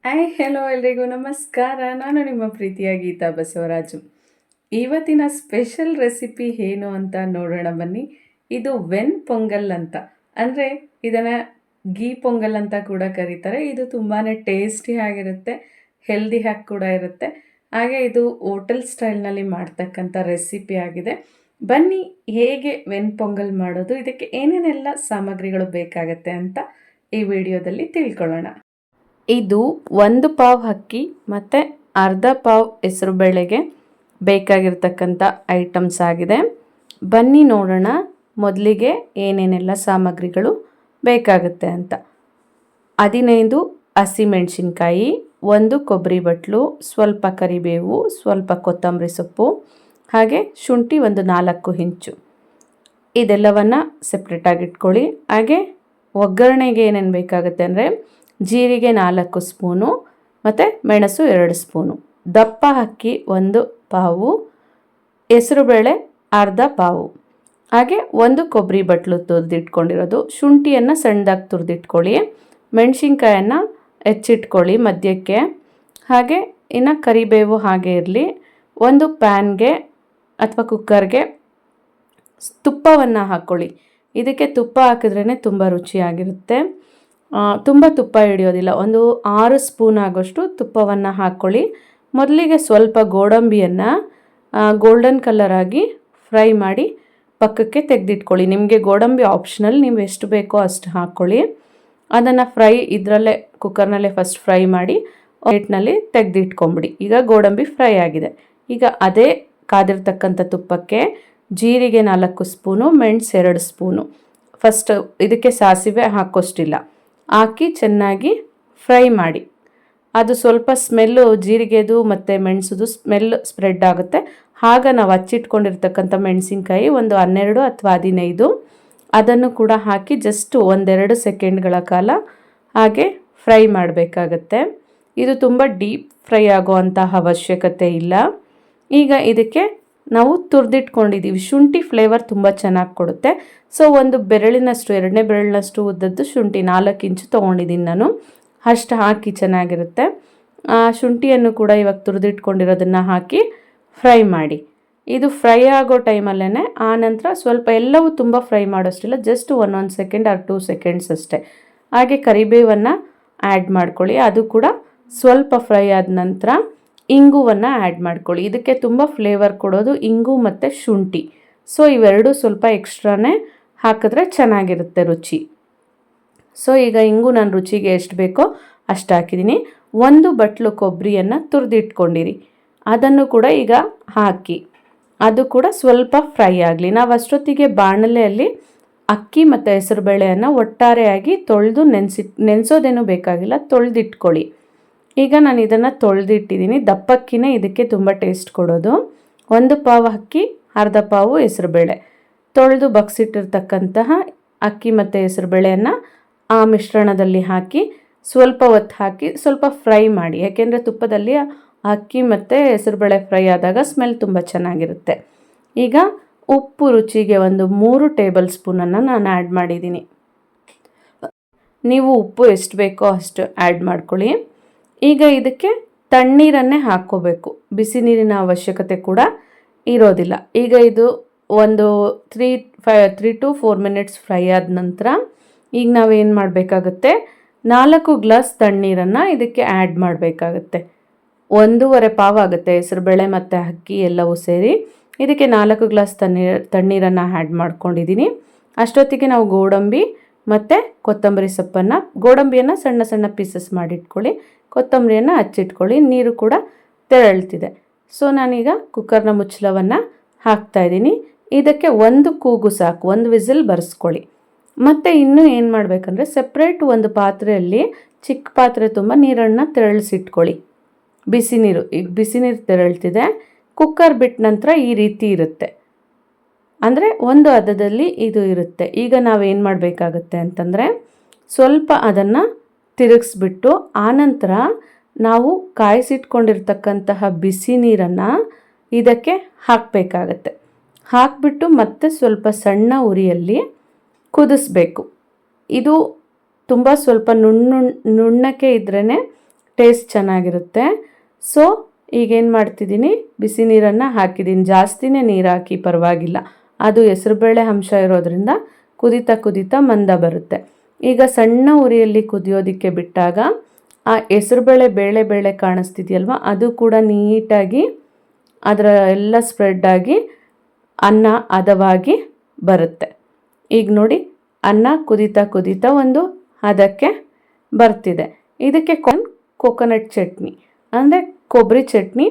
Hello ಎಲ್ರಿಗೂ ನಮಸ್ಕಾರ. ನಾನು ನಿಮ್ಮ ಪ್ರೀತಿಯ ಗೀತಾ ಬಸವರಾಜು. ಇವತ್ತಿನ ಸ್ಪೆಷಲ್ ರೆಸಿಪಿ ಏನು ಅಂತ ನೋಡೋಣ ಬನ್ನಿ. ಇದು ವೆನ್ ಪೊಂಗಲ್ ಅಂತ, ಅಂದರೆ ಇದನ್ನು ಗೀ ಪೊಂಗಲ್ ಅಂತ ಕೂಡ ಕರೀತಾರೆ. ಇದು ತುಂಬಾ ಟೇಸ್ಟಿ ಆಗಿರುತ್ತೆ, ಹೆಲ್ದಿ ಆಗಿ ಕೂಡ ಇರುತ್ತೆ. ಹಾಗೆ ಇದು ಹೋಟೆಲ್ ಸ್ಟೈಲ್ನಲ್ಲಿ ಮಾಡ್ತಕ್ಕಂಥ ರೆಸಿಪಿ ಆಗಿದೆ. ಬನ್ನಿ ಹೇಗೆ ವೆನ್ ಪೊಂಗಲ್ ಮಾಡೋದು, ಇದಕ್ಕೆ ಏನೇನೆಲ್ಲ ಸಾಮಗ್ರಿಗಳು ಬೇಕಾಗತ್ತೆ ಅಂತ ಈ ವಿಡಿಯೋದಲ್ಲಿ ತಿಳ್ಕೊಳ್ಳೋಣ. ಇದು 1 ಪಾವ್ ಅಕ್ಕಿ ಮತ್ತು ಅರ್ಧ ಪಾವ್ ಹೆಸರುಬೇಳೆಗೆ ಬೇಕಾಗಿರ್ತಕ್ಕಂಥ ಐಟಮ್ಸ್ ಆಗಿದೆ. ಬನ್ನಿ ನೋಡೋಣ ಮೊದಲಿಗೆ ಏನೇನೆಲ್ಲ ಸಾಮಗ್ರಿಗಳು ಬೇಕಾಗುತ್ತೆ ಅಂತ. 15 ಹಸಿಮೆಣಸಿನ್ಕಾಯಿ, 1 ಕೊಬ್ಬರಿ ಬಟ್ಲು, ಸ್ವಲ್ಪ ಕರಿಬೇವು, ಸ್ವಲ್ಪ ಕೊತ್ತಂಬರಿ ಸೊಪ್ಪು, ಹಾಗೆ ಶುಂಠಿ ಒಂದು 4 ಇಂಚು. ಇದೆಲ್ಲವನ್ನು ಸೆಪ್ರೇಟಾಗಿ ಇಟ್ಕೊಳ್ಳಿ. ಹಾಗೆ ಒಗ್ಗರಣೆಗೆ ಏನೇನು ಬೇಕಾಗುತ್ತೆ ಅಂದರೆ ಜೀರಿಗೆ 4 ಸ್ಪೂನು ಮತ್ತು ಮೆಣಸು 2 ಸ್ಪೂನು, ದಪ್ಪ ಅಕ್ಕಿ 1 ಪಾವು, ಹೆಸರುಬೇಳೆ ಅರ್ಧ ಪಾವು, ಹಾಗೆ 1 ಕೊಬ್ಬರಿ ಬಟ್ಲು ತುರಿದಿಟ್ಕೊಂಡಿರೋದು, ಶುಂಠಿಯನ್ನು ಸಣ್ಣದಾಗಿ ತುರಿದಿಟ್ಕೊಳ್ಳಿ, ಮೆಣಸಿನ್ಕಾಯನ್ನು ಹೆಚ್ಚಿಟ್ಕೊಳ್ಳಿ ಮಧ್ಯಕ್ಕೆ, ಹಾಗೆ ಇನ್ನು ಕರಿಬೇವು ಹಾಗೆ ಇರಲಿ. ಒಂದು ಪ್ಯಾನ್ಗೆ ಅಥವಾ ಕುಕ್ಕರ್ಗೆ ತುಪ್ಪವನ್ನು ಹಾಕ್ಕೊಳ್ಳಿ. ಇದಕ್ಕೆ ತುಪ್ಪ ಹಾಕಿದ್ರೇ ತುಂಬ ರುಚಿಯಾಗಿರುತ್ತೆ. ತುಂಬ ತುಪ್ಪ ಹಿಡಿಯೋದಿಲ್ಲ. ಒಂದು 6 ಸ್ಪೂನ್ ಆಗೋಷ್ಟು ತುಪ್ಪವನ್ನು ಹಾಕ್ಕೊಳ್ಳಿ. ಮೊದಲಿಗೆ ಸ್ವಲ್ಪ ಗೋಡಂಬಿಯನ್ನು ಗೋಲ್ಡನ್ ಕಲರ್ ಆಗಿ ಫ್ರೈ ಮಾಡಿ ಪಕ್ಕಕ್ಕೆ ತೆಗೆದಿಟ್ಕೊಳ್ಳಿ. ನಿಮಗೆ ಗೋಡಂಬಿ ಆಪ್ಷನಲ್, ನೀವು ಎಷ್ಟು ಬೇಕೋ ಅಷ್ಟು ಹಾಕ್ಕೊಳ್ಳಿ. ಅದನ್ನು ಇದರಲ್ಲೇ ಕುಕ್ಕರ್ನಲ್ಲೇ ಫಸ್ಟ್ ಫ್ರೈ ಮಾಡಿ ಪ್ಲೇಟ್ನಲ್ಲಿ ತೆಗೆದಿಟ್ಕೊಂಬಿಡಿ. ಈಗ ಗೋಡಂಬಿ ಫ್ರೈ ಆಗಿದೆ. ಈಗ ಅದೇ ಕಾದಿರ್ತಕ್ಕಂಥ ತುಪ್ಪಕ್ಕೆ ಜೀರಿಗೆ 4 ಸ್ಪೂನು, ಮೆಣಸು 2 ಸ್ಪೂನು, ಫಸ್ಟ್ ಇದಕ್ಕೆ ಸಾಸಿವೆ ಹಾಕೋಷ್ಟಿಲ್ಲ, ಹಾಕಿ ಚೆನ್ನಾಗಿ ಫ್ರೈ ಮಾಡಿ. ಅದು ಸ್ವಲ್ಪ ಸ್ಮೆಲ್ಲು, ಜೀರಿಗೆದು ಮತ್ತು ಮೆಣಸುದು ಸ್ಮೆಲ್ ಸ್ಪ್ರೆಡ್ ಆಗುತ್ತೆ. ಆಗ ನಾವು ಹಚ್ಚಿಟ್ಕೊಂಡಿರ್ತಕ್ಕಂಥ ಮೆಣಸಿನ್ಕಾಯಿ ಒಂದು 12 ಅಥವಾ 15 ಅದನ್ನು ಕೂಡ ಹಾಕಿ ಜಸ್ಟ್ 1-2 ಸೆಕೆಂಡ್ಗಳ ಕಾಲ ಹಾಗೆ ಫ್ರೈ ಮಾಡಬೇಕಾಗತ್ತೆ. ಇದು ತುಂಬ ಡೀಪ್ ಫ್ರೈ ಆಗೋವಂತಹ ಅವಶ್ಯಕತೆ ಇಲ್ಲ. ಈಗ ಇದಕ್ಕೆ ನಾವು ತುರಿದಿಟ್ಕೊಂಡಿದ್ದೀವಿ ಶುಂಠಿ, ಫ್ಲೇವರ್ ತುಂಬ ಚೆನ್ನಾಗಿ ಕೊಡುತ್ತೆ. ಸೊ ಒಂದು ಬೆರಳಿನಷ್ಟು, 2ನೇ ಬೆರಳಿನಷ್ಟು ಉದ್ದದ್ದು ಶುಂಠಿ 4 ಇಂಚು ತೊಗೊಂಡಿದ್ದೀನಿ ನಾನು, ಅಷ್ಟು ಹಾಕಿ ಚೆನ್ನಾಗಿರುತ್ತೆ. ಆ ಶುಂಠಿಯನ್ನು ಕೂಡ ಇವಾಗ ತುರಿದಿಟ್ಕೊಂಡಿರೋದನ್ನು ಹಾಕಿ ಫ್ರೈ ಮಾಡಿ. ಇದು ಫ್ರೈ ಆಗೋ ಟೈಮಲ್ಲೇ ಆನಂತರ ಸ್ವಲ್ಪ, ಎಲ್ಲವೂ ತುಂಬ ಫ್ರೈ ಮಾಡೋಷ್ಟಿಲ್ಲ, ಜಸ್ಟ್ 1 ಸೆಕೆಂಡ್ ಆರ್ 2 ಸೆಕೆಂಡ್ಸ್ ಅಷ್ಟೇ. ಹಾಗೆ ಕರಿಬೇವನ್ನು ಆ್ಯಡ್ ಮಾಡ್ಕೊಳ್ಳಿ. ಅದು ಕೂಡ ಸ್ವಲ್ಪ ಫ್ರೈ ಆದ ನಂತರ ಇಂಗುವನ್ನು ಆ್ಯಡ್ ಮಾಡ್ಕೊಳ್ಳಿ. ಇದಕ್ಕೆ ತುಂಬ ಫ್ಲೇವರ್ ಕೊಡೋದು ಇಂಗು ಮತ್ತು ಶುಂಠಿ. ಸೊ ಇವೆರಡೂ ಸ್ವಲ್ಪ ಎಕ್ಸ್ಟ್ರಾನೇ ಹಾಕಿದ್ರೆ ಚೆನ್ನಾಗಿರುತ್ತೆ ರುಚಿ. ಸೊ ಈಗ ಇಂಗು ನಾನು ರುಚಿಗೆ ಎಷ್ಟು ಬೇಕೋ ಅಷ್ಟು ಹಾಕಿದ್ದೀನಿ. 1 ಬಟ್ಲು ಕೊಬ್ಬರಿಯನ್ನು ತುರಿದಿಟ್ಕೊಂಡಿರಿ, ಅದನ್ನು ಕೂಡ ಈಗ ಹಾಕಿ ಅದು ಕೂಡ ಸ್ವಲ್ಪ ಫ್ರೈ ಆಗಲಿ. ನಾವು ಅಷ್ಟೊತ್ತಿಗೆ ಬಾಣಲೆಯಲ್ಲಿ ಅಕ್ಕಿ ಮತ್ತು ಹೆಸರುಬೇಳೆಯನ್ನು ಒಟ್ಟಾರೆಯಾಗಿ ತೊಳೆದು ನೆನೆಸೋದೇನೂ ಬೇಕಾಗಿಲ್ಲ, ತೊಳೆದಿಟ್ಕೊಳ್ಳಿ. ಈಗ ನಾನು ಇದನ್ನು ತೊಳೆದಿಟ್ಟಿದ್ದೀನಿ. ದಪ್ಪಕ್ಕಿನೇ ಇದಕ್ಕೆ ತುಂಬ ಟೇಸ್ಟ್ ಕೊಡೋದು. 1 ಪಾವು ಅಕ್ಕಿ, ಅರ್ಧ ಪಾವು ಹೆಸರುಬೇಳೆ, ತೊಳೆದು ಬಗ್ಸಿಟ್ಟಿರ್ತಕ್ಕಂತಹ ಅಕ್ಕಿ ಮತ್ತು ಹೆಸರುಬೇಳೆಯನ್ನು ಆ ಮಿಶ್ರಣದಲ್ಲಿ ಹಾಕಿ ಸ್ವಲ್ಪ ಹೊತ್ತು ಹಾಕಿ ಸ್ವಲ್ಪ ಫ್ರೈ ಮಾಡಿ. ಯಾಕೆಂದರೆ ತುಪ್ಪದಲ್ಲಿ ಅಕ್ಕಿ ಮತ್ತು ಹೆಸರುಬೇಳೆ ಫ್ರೈ ಆದಾಗ ಸ್ಮೆಲ್ ತುಂಬ ಚೆನ್ನಾಗಿರುತ್ತೆ. ಈಗ ಉಪ್ಪು ರುಚಿಗೆ ಒಂದು 3 ಟೇಬಲ್ ಸ್ಪೂನನ್ನು ನಾನು ಆ್ಯಡ್ ಮಾಡಿದ್ದೀನಿ. ನೀವು ಉಪ್ಪು ಎಷ್ಟು ಬೇಕೋ ಅಷ್ಟು ಆ್ಯಡ್ ಮಾಡ್ಕೊಳ್ಳಿ. ಈಗ ಇದಕ್ಕೆ ತಣ್ಣೀರನ್ನೇ ಹಾಕ್ಕೋಬೇಕು, ಬಿಸಿ ನೀರಿನ ಅವಶ್ಯಕತೆ ಕೂಡ ಇರೋದಿಲ್ಲ. ಈಗ ಇದು ಒಂದು 3 to 4 ಮಿನಿಟ್ಸ್ ಫ್ರೈ ಆದ ನಂತರ ಈಗ ನಾವೇನು ಮಾಡಬೇಕಾಗುತ್ತೆ, 4 ಗ್ಲಾಸ್ ತಣ್ಣೀರನ್ನು ಇದಕ್ಕೆ ಆ್ಯಡ್ ಮಾಡಬೇಕಾಗತ್ತೆ. 1.5 ಪಾವ್ ಆಗುತ್ತೆ ಹೆಸರುಬೇಳೆ ಮತ್ತು ಅಕ್ಕಿ ಎಲ್ಲವೂ ಸೇರಿ. ಇದಕ್ಕೆ 4 ಗ್ಲಾಸ್ ತಣ್ಣೀರನ್ನು ಆ್ಯಡ್ ಮಾಡ್ಕೊಂಡಿದ್ದೀನಿ. ಅಷ್ಟೊತ್ತಿಗೆ ನಾವು ಗೋಡಂಬಿ ಮತ್ತು ಕೊತ್ತಂಬರಿ ಸೊಪ್ಪನ್ನು, ಗೋಡಂಬಿಯನ್ನು ಸಣ್ಣ ಸಣ್ಣ ಪೀಸಸ್ ಮಾಡಿಟ್ಕೊಳ್ಳಿ, ಕೊತ್ತಂಬರಿಯನ್ನು ಹಚ್ಚಿಟ್ಕೊಳ್ಳಿ. ನೀರು ಕೂಡ ತೆರಳ್ತಿದೆ. ಸೊ ನಾನೀಗ ಕುಕ್ಕರ್ನ ಮುಚ್ಚಳವನ್ನು ಹಾಕ್ತಾಯಿದ್ದೀನಿ. ಇದಕ್ಕೆ 1 ಕೂಗು ಸಾಕು, 1 ವಿಸಿಲ್ ಬರೆಸ್ಕೊಳ್ಳಿ. ಮತ್ತು ಇನ್ನೂ ಏನು ಮಾಡಬೇಕಂದ್ರೆ ಸೆಪ್ರೇಟ್ ಒಂದು ಪಾತ್ರೆಯಲ್ಲಿ, ಚಿಕ್ಕ ಪಾತ್ರೆ ತುಂಬ ನೀರನ್ನು ತೆರಳಿಸಿಟ್ಕೊಳ್ಳಿ. ಬಿಸಿ ನೀರು, ಈಗ ಬಿಸಿ ನೀರು ತೆರಳ್ತಿದೆ. ಕುಕ್ಕರ್ ಬಿಟ್ಟ ನಂತರ ಈ ರೀತಿ ಇರುತ್ತೆ, ಅಂದರೆ ಒಂದು ಹದದಲ್ಲಿ ಇದು ಇರುತ್ತೆ. ಈಗ ನಾವೇನು ಮಾಡಬೇಕಾಗತ್ತೆ ಅಂತಂದರೆ ಸ್ವಲ್ಪ ಅದನ್ನು ತಿರುಗಿಸ್ಬಿಟ್ಟು ಆನಂತರ ನಾವು ಕಾಯಿಸಿಟ್ಕೊಂಡಿರ್ತಕ್ಕಂತಹ ಬಿಸಿ ನೀರನ್ನು ಇದಕ್ಕೆ ಹಾಕಬೇಕಾಗತ್ತೆ. ಹಾಕಿಬಿಟ್ಟು ಮತ್ತೆ ಸ್ವಲ್ಪ ಸಣ್ಣ ಉರಿಯಲ್ಲಿ ಕುದಿಸ್ಬೇಕು. ಇದು ತುಂಬ ಸ್ವಲ್ಪ ನುಣ್ಣಕ್ಕೆ ಇದ್ರೇ ಟೇಸ್ಟ್ ಚೆನ್ನಾಗಿರುತ್ತೆ. ಸೊ ಈಗೇನು ಮಾಡ್ತಿದ್ದೀನಿ, ಬಿಸಿ ನೀರನ್ನು ಹಾಕಿದ್ದೀನಿ. ಜಾಸ್ತಿನೇ ನೀರು ಹಾಕಿ ಪರವಾಗಿಲ್ಲ, ಅದು ಹೆಸರುಬೇಳೆ ಅಂಶ ಇರೋದ್ರಿಂದ ಕುದೀತಾ ಕುದೀತಾ ಮಂದ ಬರುತ್ತೆ. ಈಗ ಸಣ್ಣ ಉರಿಯಲ್ಲಿ ಕುದಿಯೋದಕ್ಕೆ ಬಿಟ್ಟಾಗ ಆ ಹೆಸರುಬೇಳೆ ಬೇಳೆ ಕಾಣಿಸ್ತಿದೆಯಲ್ವ, ಅದು ಕೂಡ ನೀಟಾಗಿ ಅದರ ಎಲ್ಲ ಸ್ಪ್ರೆಡ್ ಆಗಿ ಅನ್ನ ಹದವಾಗಿ ಬರುತ್ತೆ. ಈಗ ನೋಡಿ, ಅನ್ನ ಕುದೀತಾ ಕುದೀತಾ ಒಂದು ಹದಕ್ಕೆ ಬರ್ತಿದೆ. ಇದಕ್ಕೆ ಕೊಕೊನಟ್ ಚಟ್ನಿ ಅಂದರೆ ಕೊಬ್ಬರಿ ಚಟ್ನಿ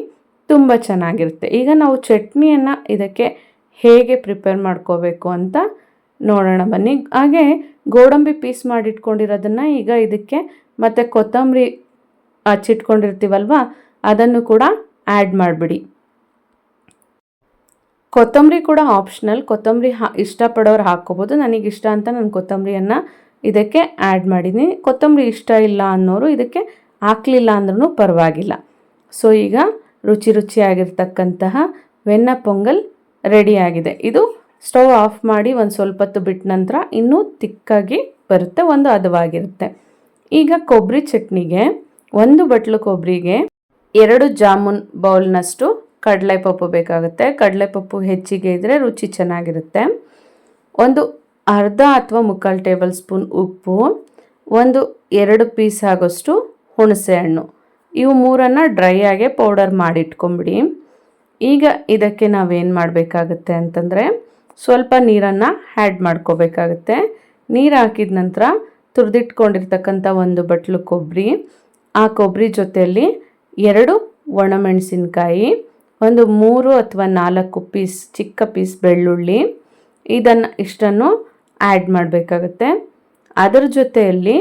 ತುಂಬ ಚೆನ್ನಾಗಿರುತ್ತೆ. ಈಗ ನಾವು ಚಟ್ನಿಯನ್ನು ಇದಕ್ಕೆ ಹೇಗೆ ಪ್ರಿಪೇರ್ ಮಾಡ್ಕೋಬೇಕು ಅಂತ ನೋಡೋಣ ಬನ್ನಿ. ಹಾಗೆ ಗೋಡಂಬಿ ಪೀಸ್ ಮಾಡಿಟ್ಕೊಂಡಿರೋದನ್ನು ಈಗ ಇದಕ್ಕೆ ಮತ್ತು ಕೊತ್ತಂಬರಿ ಹಚ್ಚಿಟ್ಕೊಂಡಿರ್ತೀವಲ್ವ, ಅದನ್ನು ಕೂಡ ಆ್ಯಡ್ ಮಾಡಿಬಿಡಿ. ಕೊತ್ತಂಬರಿ ಕೂಡ ಆಪ್ಷನಲ್, ಕೊತ್ತಂಬರಿ ಇಷ್ಟಪಡೋರು ಹಾಕ್ಕೋಬೋದು. ನನಗಿಷ್ಟ ಅಂತ ನಾನು ಕೊತ್ತಂಬರಿಯನ್ನು ಇದಕ್ಕೆ ಆ್ಯಡ್ ಮಾಡಿದ್ದೀನಿ. ಕೊತ್ತಂಬರಿ ಇಷ್ಟ ಇಲ್ಲ ಅನ್ನೋರು ಇದಕ್ಕೆ ಹಾಕಲಿಲ್ಲ ಅಂದ್ರೂ ಪರವಾಗಿಲ್ಲ. ಸೊ ಈಗ ರುಚಿಯಾಗಿರ್ತಕ್ಕಂತಹ ವೆನ್ನ ಪೊಂಗಲ್ ರೆಡಿಯಾಗಿದೆ. ಇದು ಸ್ಟವ್ ಆಫ್ ಮಾಡಿ ಒಂದು ಸ್ವಲ್ಪ ಹೊತ್ತು ಬಿಟ್ಟ ನಂತರ ಇನ್ನೂ ತಿಕ್ಕಾಗಿ ಬರುತ್ತೆ, ಒಂದು ಹದವಾಗಿರುತ್ತೆ. ಈಗ ಕೊಬ್ಬರಿ ಚಟ್ನಿಗೆ 1 ಬಟ್ಲು ಕೊಬ್ಬರಿಗೆ 2 ಜಾಮೂನ್ ಬೌಲ್ನಷ್ಟು ಕಡಲೆಪಪ್ಪು ಬೇಕಾಗುತ್ತೆ. ಕಡಲೆಪಪ್ಪು ಹೆಚ್ಚಿಗೆ ಇದ್ದರೆ ರುಚಿ ಚೆನ್ನಾಗಿರುತ್ತೆ. ಒಂದು ಅರ್ಧ ಅಥವಾ 3/4 ಟೇಬಲ್ ಸ್ಪೂನ್ ಉಪ್ಪು, 2 ಪೀಸ್ ಆಗೋಷ್ಟು ಹುಣಸೆ ಹಣ್ಣು, ಇವು 3 ಡ್ರೈ ಆಗಿ ಪೌಡರ್ ಮಾಡಿಟ್ಕೊಂಬಿಡಿ. ಈಗ ಇದಕ್ಕೆ ನಾವೇನು ಮಾಡಬೇಕಾಗುತ್ತೆ ಅಂತಂದರೆ ಸ್ವಲ್ಪ ನೀರನ್ನು ಆ್ಯಡ್ ಮಾಡ್ಕೋಬೇಕಾಗುತ್ತೆ. ನೀರು ಹಾಕಿದ ನಂತರ ತುರಿದಿಟ್ಕೊಂಡಿರ್ತಕ್ಕಂಥ 1 ಬಟ್ಲು ಕೊಬ್ಬರಿ, ಆ ಕೊಬ್ಬರಿ ಜೊತೆಯಲ್ಲಿ 2 ಒಣಮೆಣಸಿನ್ಕಾಯಿ, 3 ಅಥವಾ 4 ಪೀಸ್ ಚಿಕ್ಕ ಪೀಸ್ ಬೆಳ್ಳುಳ್ಳಿ, ಇಷ್ಟನ್ನು ಆ್ಯಡ್ ಮಾಡಬೇಕಾಗುತ್ತೆ. ಅದರ ಜೊತೆಯಲ್ಲಿ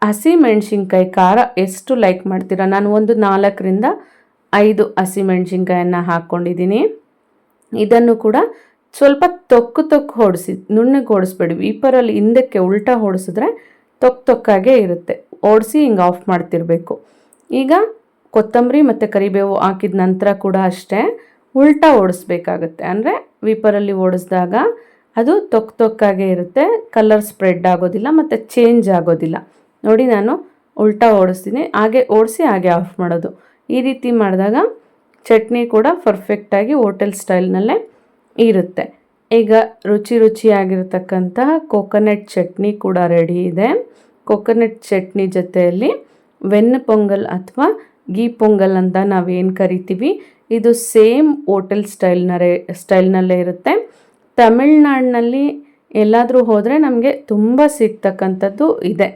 ಹಸಿಮೆಣ್ಸಿನ್ಕಾಯಿ ಖಾರ ಎಷ್ಟು ಲೈಕ್ ಮಾಡ್ತೀರಾ, ನಾನು 4ರಿಂದ 5 ಹಸಿಮೆಣ್ಸಿನ್ಕಾಯನ್ನು ಹಾಕ್ಕೊಂಡಿದ್ದೀನಿ. ಇದನ್ನು ಕೂಡ ಸ್ವಲ್ಪ ತೊಕ್ಕು ಹೊಡಿಸಿ, ನುಣ್ಣಗೆ ಹೊಡಿಸ್ಬೇಡಿ. ವೀಪರಲ್ಲಿ ಹಿಂದಕ್ಕೆ ಉಲ್ಟಾ ಹೊಡಿಸಿದ್ರೆ ತೊಕ್ಕಾಗೇ ಇರುತ್ತೆ. ಓಡಿಸಿ ಹಿಂಗೆ ಆಫ್ ಮಾಡ್ತಿರ್ಬೇಕು. ಈಗ ಕೊತ್ತಂಬರಿ ಮತ್ತು ಕರಿಬೇವು ಹಾಕಿದ ನಂತರ ಕೂಡ ಅಷ್ಟೇ ಉಲ್ಟಾ ಓಡಿಸ್ಬೇಕಾಗುತ್ತೆ. ಅಂದರೆ ವೀಪರಲ್ಲಿ ಓಡಿಸಿದಾಗ ಅದು ತೊಕ್ಕಾಗೇ ಇರುತ್ತೆ, ಕಲರ್ ಸ್ಪ್ರೆಡ್ ಆಗೋದಿಲ್ಲ ಮತ್ತು ಚೇಂಜ್ ಆಗೋದಿಲ್ಲ. ನೋಡಿ, ನಾನು ಉಲ್ಟಾ ಓಡಿಸ್ತೀನಿ, ಹಾಗೆ ಓಡಿಸಿ ಹಾಗೆ ಆಫ್ ಮಾಡೋದು. ಈ ರೀತಿ ಮಾಡಿದಾಗ ಚಟ್ನಿ ಕೂಡ ಪರ್ಫೆಕ್ಟಾಗಿ ಹೋಟೆಲ್ ಸ್ಟೈಲ್ನಲ್ಲೇ ಇರುತ್ತೆ. ಈಗ ರುಚಿಯಾಗಿರ್ತಕ್ಕಂತಹ ಕೊಕೊನಟ್ ಚಟ್ನಿ ಕೂಡ ರೆಡಿ ಇದೆ. ಕೊಕೊನಟ್ ಚಟ್ನಿ ಜೊತೆಯಲ್ಲಿ ವೆನ್ನ ಪೊಂಗಲ್ ಅಥವಾ ಗೀ ಪೊಂಗಲ್ ಅಂತ ನಾವೇನು ಕರಿತೀವಿ, ಇದು ಸೇಮ್ ಹೋಟೆಲ್ ಸ್ಟೈಲ್ನಲ್ಲೇ ಇರುತ್ತೆ. ತಮಿಳ್ನಾಡಿನಲ್ಲಿ ಎಲ್ಲಾದರೂ ಹೋದರೆ ನಮಗೆ ತುಂಬ ಸಿಗ್ತಕ್ಕಂಥದ್ದು ಇದೆ.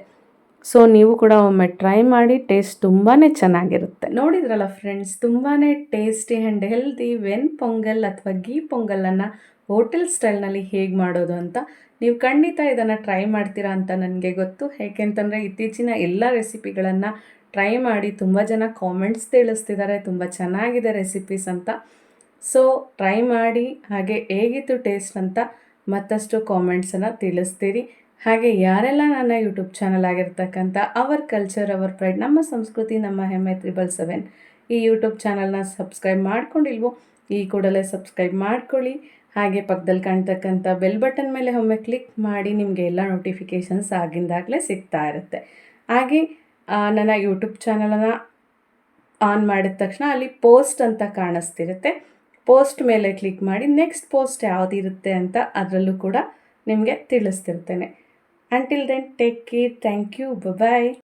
ಸೊ ನೀವು ಕೂಡ ಒಮ್ಮೆ ಟ್ರೈ ಮಾಡಿ, ಟೇಸ್ಟ್ ತುಂಬಾ ಚೆನ್ನಾಗಿರುತ್ತೆ. ನೋಡಿದ್ರಲ್ಲ ಫ್ರೆಂಡ್ಸ್, ತುಂಬಾ tasty and healthy when pongal ಅಥವಾ ಗೀ ಪೊಂಗಲನ್ನು ಹೋಟೆಲ್ ಸ್ಟೈಲ್ನಲ್ಲಿ ಹೇಗೆ ಮಾಡೋದು ಅಂತ. ನೀವು ಖಂಡಿತ ಇದನ್ನು ಟ್ರೈ ಮಾಡ್ತೀರಾ ಅಂತ ನನಗೆ ಗೊತ್ತು. ಏಕೆಂತಂದರೆ ಇತ್ತೀಚಿನ ಎಲ್ಲ ರೆಸಿಪಿಗಳನ್ನು ಟ್ರೈ ಮಾಡಿ ತುಂಬ ಜನ ಕಾಮೆಂಟ್ಸ್ ತಿಳಿಸ್ತಿದ್ದಾರೆ, ತುಂಬ ಚೆನ್ನಾಗಿದೆ ರೆಸಿಪೀಸ್ ಅಂತ. ಸೊ ಟ್ರೈ ಮಾಡಿ, ಹಾಗೆ ಹೇಗಿತ್ತು ಟೇಸ್ಟ್ ಅಂತ ಮತ್ತಷ್ಟು ಕಾಮೆಂಟ್ಸನ್ನು ತಿಳಿಸ್ತೀರಿ. ಹಾಗೆ ಯಾರೆಲ್ಲ ನನ್ನ ಯೂಟ್ಯೂಬ್ ಚಾನಲ್ ಆಗಿರ್ತಕ್ಕಂಥ ಅವರ್ ಕಲ್ಚರ್ ಅವರ್ ಪ್ರೈಡ್, ನಮ್ಮ ಸಂಸ್ಕೃತಿ ನಮ್ಮ ಹೆಮ್ಮೆ 777 ಈ ಯೂಟ್ಯೂಬ್ ಚಾನಲ್ನ ಸಬ್ಸ್ಕ್ರೈಬ್ ಮಾಡ್ಕೊಂಡಿಲ್ವೋ ಈ ಕೂಡಲೇ ಸಬ್ಸ್ಕ್ರೈಬ್ ಮಾಡ್ಕೊಳ್ಳಿ. ಹಾಗೆ ಪಕ್ಕದಲ್ಲಿ ಕಾಣ್ತಕ್ಕಂಥ ಬೆಲ್ ಬಟನ್ ಮೇಲೆ ಒಮ್ಮೆ ಕ್ಲಿಕ್ ಮಾಡಿ, ನಿಮಗೆ ಎಲ್ಲ ನೋಟಿಫಿಕೇಷನ್ಸ್ ಆಗಿಂದಾಗಲೇ ಸಿಗ್ತಾ ಇರುತ್ತೆ. ಹಾಗೆ ನನ್ನ ಯೂಟ್ಯೂಬ್ ಚಾನಲನ್ನು ಆನ್ ಮಾಡಿದ ತಕ್ಷಣ ಅಲ್ಲಿ ಪೋಸ್ಟ್ ಅಂತ ಕಾಣಿಸ್ತಿರುತ್ತೆ, ಪೋಸ್ಟ್ ಮೇಲೆ ಕ್ಲಿಕ್ ಮಾಡಿ ನೆಕ್ಸ್ಟ್ ಪೋಸ್ಟ್ ಯಾವುದಿರುತ್ತೆ ಅಂತ ಅದರಲ್ಲೂ ಕೂಡ ನಿಮಗೆ ತಿಳಿಸ್ತಿರ್ತೇನೆ. Until then, take care. Thank you. Bye-bye.